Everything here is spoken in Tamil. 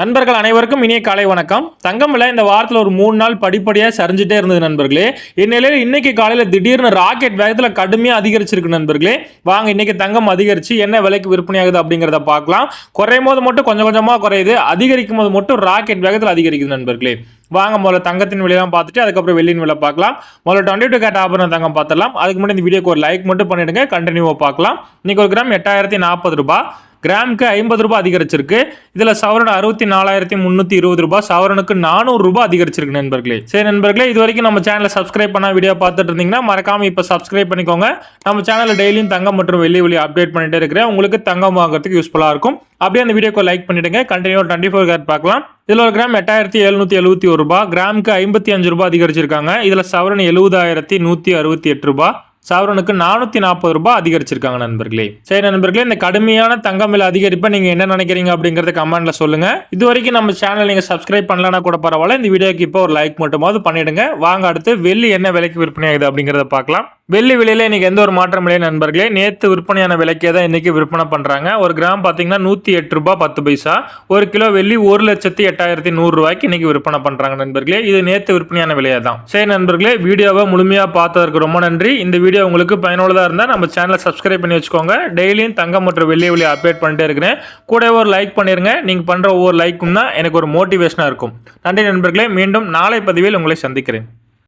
நண்பர்கள் அனைவருக்கும் இனிய காலை வணக்கம். தங்கம் விலை இந்த வாரத்தில் ஒரு 3 நாள் படிப்படியாக சரிஞ்சிட்டே இருந்தது நண்பர்களே. இந்நிலையில் இன்னைக்கு காலையில் திடீர்னு ராக்கெட் வேகத்தில் கடுமையாக அதிகரிச்சிருக்கு நண்பர்களே. வாங்க இன்னைக்கு தங்கம் அதிகரிச்சு என்ன விலைக்கு விற்பனையாகுது அப்படிங்கிறத பார்க்கலாம். குறையும் போது மட்டும் கொஞ்சம் கொஞ்சமாக குறையுது, அதிகரிக்கும் போது மட்டும் ராக்கெட் வேகத்தில் அதிகரிக்குது நண்பர்களே. வாங்க முதல்ல தங்கத்தின் விலையெல்லாம் பார்த்துட்டு அதுக்கப்புறம் வெள்ளியின் விலை பார்க்கலாம். முதல்ல 22 கேரட் ஆபரண தங்கம் பார்த்துடலாம். அதுக்கு முன்னாடி இந்த வீடியோக்கு ஒரு லைக் மட்டும் பண்ணிடுங்க, கண்டினியூவாக பார்க்கலாம். இன்னைக்கு ஒரு கிராம் 8040 ரூபாய், கிராமுக்கு 50 ரூபாய் அதிகரிச்சிருக்கு. இதுல சவரன் 64,320 ரூபாய், சவரனுக்கு 400 ரூபாய் அதிகரிச்சிருக்கு நண்பர்களே. சரி நண்பர்களே, இது வரைக்கும் நம்ம சேனலை சப்ஸ்கிரைப் பண்ண வீடியோ பார்த்துட்டு இருந்தீங்கன்னா மறக்காம இப்ப சப்ஸ்கிரைப் பண்ணிக்கோங்க. நம்ம சேனல்ல டெய்லியும் தங்கம் மற்றும் வெள்ளி அப்டேட் பண்ணிட்டே இருக்கிறேன். உங்களுக்கு தங்கம் வாங்குறதுக்கு யூஸ்ஃபுல்லா இருக்கும். அப்படியே அந்த வீடியோக்கு லைக் பண்ணிடுங்க. கண்டினியூ 24 கேரட் பார்க்கலாம். இதுல ஒரு கிராம் 8771 ரூபாய், கிராமுக்கு 55 ரூபாய் அதிகரிச்சிருக்காங்க. இதுல சவரன் 70,168 ரூபாய், சவரனுக்கு 440 ரூபாய் அதிகரிச்சிருக்காங்க நண்பர்களே. சரி நண்பர்களே, இந்த கடுமையான தங்கம் விலை அதிகரிப்பை நீங்க என்ன நினைக்கிறீங்க அப்படிங்கறத கமெண்ட்ல சொல்லுங்க. இது வரைக்கும் நம்ம சேனல் நீங்க சப்ஸ்கிரைப் பண்ணலனா கூட பரவாயில்ல, இந்த வீடியோக்கு இப்போ ஒரு லைக் மட்டுமாவது பண்ணிடுங்க. வாங்க அடுத்து வெள்ளி என்ன விலைக்கு விற்பனை ஆகுது அப்படிங்கறத பார்க்கலாம். வெள்ளி விலையில இன்னைக்கு எந்த ஒரு மாற்றம் இல்லை நண்பர்களே. நேற்று விற்பனையான விலைக்கே தான் இன்னைக்கு விற்பனை பண்றாங்க. ஒரு கிராம் பாத்தீங்கன்னா 108 ரூபாய் 10 பைசா. ஒரு கிலோ வெள்ளி 1,08,100 ரூபாய்க்கு இன்னைக்கு விற்பனை பண்றாங்க நண்பர்களே. இது நேற்று விற்பனையான விலையா தான். சரி நண்பர்களே, வீடியோவை முழுமையா பார்த்ததற்கு ரொம்ப நன்றி. இந்த வீடியோ உங்களுக்கு பயனுள்ளதா இருந்தா நம்ம சேனலை சப்ஸ்கிரைப் பண்ணி வச்சுக்கோங்க. டெய்லியும் தங்கம் மற்றும் வெள்ளி அப்டேட் பண்ணிட்டே இருக்கிறேன். கூட ஒரு லைக் பண்ணிருங்க. நீங்க பண்ற ஒவ்வொரு லைக்கும் தான் எனக்கு ஒரு மோட்டிவேஷனா இருக்கும். நன்றி நண்பர்களே, மீண்டும் நாளை பதிவில் உங்களை சந்திக்கிறேன்.